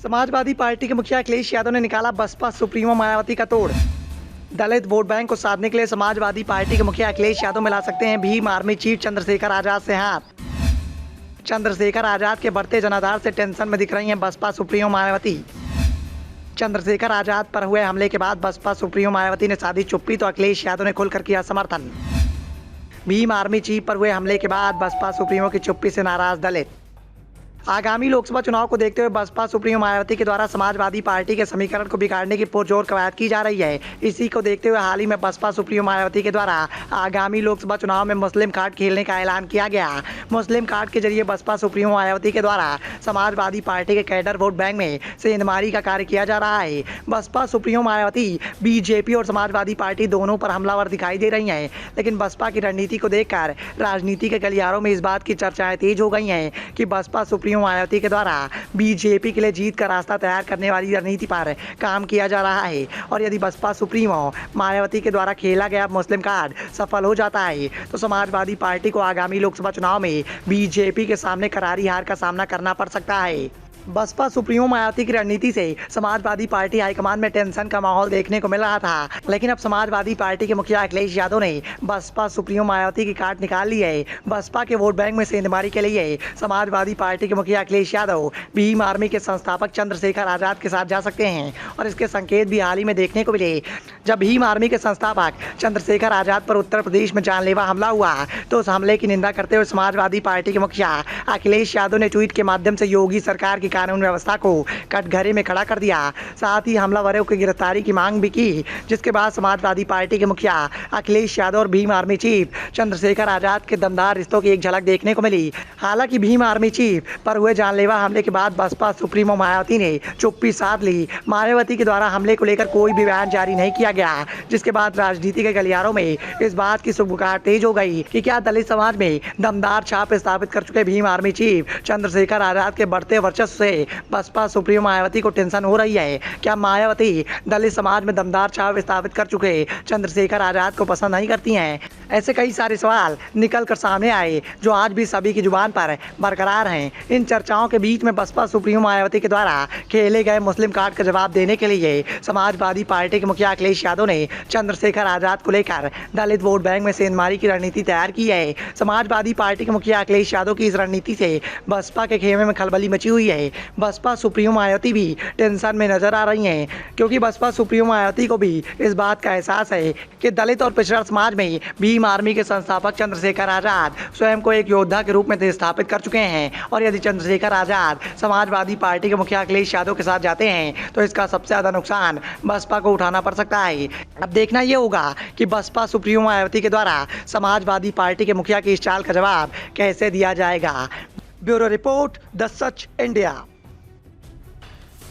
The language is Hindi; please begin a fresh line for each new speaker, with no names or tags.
समाजवादी पार्टी के मुखिया अखिलेश यादव ने निकाला बसपा सुप्रीमो मायावती का तोड़। दलित वोट बैंक को साधने के लिए समाजवादी पार्टी के मुखिया अखिलेश यादव मिला सकते हैं भीम आर्मी चीफ चंद्रशेखर आजाद से हाथ। चंद्रशेखर आजाद के बढ़ते जनाधार से टेंशन में दिख रही हैं बसपा सुप्रीमो मायावती। चंद्रशेखर आजाद पर हुए हमले के बाद बसपा सुप्रीमो मायावती ने साधी चुप्पी तो अखिलेश यादव ने खुलकर किया समर्थन। भीम आर्मी चीफ पर हुए हमले के बाद बसपा सुप्रीमो की चुप्पी से नाराज दलित। आगामी लोकसभा चुनाव को देखते हुए बसपा सुप्रीमो मायावती के द्वारा समाजवादी पार्टी के समीकरण को बिगाड़ने की पुरजोर कवायद की जा रही है। इसी को देखते हुए हाल ही में बसपा सुप्रीमो मायावती के द्वारा आगामी लोकसभा चुनाव में मुस्लिम कार्ड खेलने का ऐलान किया गया। मुस्लिम कार्ड के जरिए बसपा सुप्रीमो मायावती के द्वारा समाजवादी पार्टी के कैडर वोट बैंक में सेंधमारी का कार्य किया जा रहा है। बसपा सुप्रीमो मायावती बीजेपी और समाजवादी पार्टी दोनों पर हमलावर दिखाई दे रही हैं, लेकिन बसपा की रणनीति को देखकर राजनीति के गलियारों में इस बात की चर्चाएं तेज हो गई हैं कि बसपा सुप्रीमो मायावती के द्वारा बीजेपी के लिए जीत का रास्ता तैयार करने वाली रणनीति पर काम किया जा रहा है। और यदि बसपा सुप्रीमो मायावती के द्वारा खेला गया मुस्लिम कार्ड सफल हो जाता है तो समाजवादी पार्टी को आगामी लोकसभा चुनाव में बीजेपी के सामने करारी हार का सामना करना पड़ सकता है। बसपा सुप्रीमो मायावती की रणनीति से समाजवादी पार्टी हाईकमान में टेंशन का माहौल देखने को मिल रहा था, लेकिन अब समाजवादी पार्टी के मुखिया अखिलेश यादव ने बसपा सुप्रीमो मायावती की कार्ड निकाल ली है। बसपा के वोट बैंक में सेंधमारी के लिए समाजवादी पार्टी के मुखिया अखिलेश यादव भीम आर्मी के संस्थापक चंद्रशेखर आजाद के साथ जा सकते हैं और इसके संकेत भी हाल ही में देखने को मिले। जब भीम आर्मी के संस्थापक चंद्रशेखर आजाद पर उत्तर प्रदेश में जानलेवा हमला हुआ तो उस हमले की निंदा करते हुए समाजवादी पार्टी के मुखिया अखिलेश यादव ने ट्वीट के माध्यम से योगी सरकार की कानून व्यवस्था को कटघरे में खड़ा कर दिया। साथ ही हमलावरों की गिरफ्तारी की मांग भी की, जिसके बाद समाजवादी पार्टी के मुखिया अखिलेश यादव और भीम आर्मी चीफ चंद्रशेखर आजाद के दमदार रिश्तों की एक झलक देखने को मिली। हालांकि भीम आर्मी चीफ पर हुए जानलेवा हमले के बाद बसपा सुप्रीमो मायावती ने चुप्पी साध ली। मायावती के द्वारा हमले को लेकर कोई भी बयान जारी नहीं किया गया, जिसके बाद राजनीति के गलियारों में इस बात की सुगबुगाहट तेज हो गई कि क्या दलित समाज में दमदार छाप स्थापित कर चुके भीम आर्मी चीफ चंद्रशेखर आजाद के बढ़ते वर्चस्व से बसपा सुप्रीमो मायावती को टेंशन हो रही है। क्या मायावती दलित समाज में दमदार छाप स्थापित कर चुके चंद्रशेखर आजाद को पसंद नहीं करती हैं? ऐसे कई सारे सवाल निकल कर सामने आए जो आज भी सभी की जुबान पर बरकरार हैं। इन चर्चाओं के बीच में बसपा सुप्रीमो मायावती के द्वारा खेले गए मुस्लिम कार्ड का जवाब देने के लिए समाजवादी पार्टी के मुखिया अखिलेश यादव ने चंद्रशेखर आजाद को लेकर दलित वोट बैंक में सेंधमारी की रणनीति तैयार की है। समाजवादी पार्टी के मुखिया अखिलेश यादव की इस रणनीति से बसपा के खेमे में खलबली मची हुई है। बसपा सुप्रीमो मायावती भी टेंशन में नजर आ रही हैं, क्योंकि बसपा सुप्रीमो मायावती को भी इस बात का एहसास है कि दलित और पिछड़ा समाज में भीम आर्मी के संस्थापक चंद्रशेखर आजाद स्वयं को एक योद्धा के रूप में स्थापित कर चुके हैं। और यदि चंद्रशेखर आजाद समाजवादी पार्टी के मुखिया अखिलेश यादव के साथ जाते हैं तो इसका सबसे ज्यादा नुकसान बसपा को उठाना पड़ सकता है। अब देखना यह होगा कि बसपा सुप्रीमो मायावती के द्वारा समाजवादी पार्टी के मुखिया की इस चाल का जवाब कैसे दिया जाएगा। Bureau report, the such India.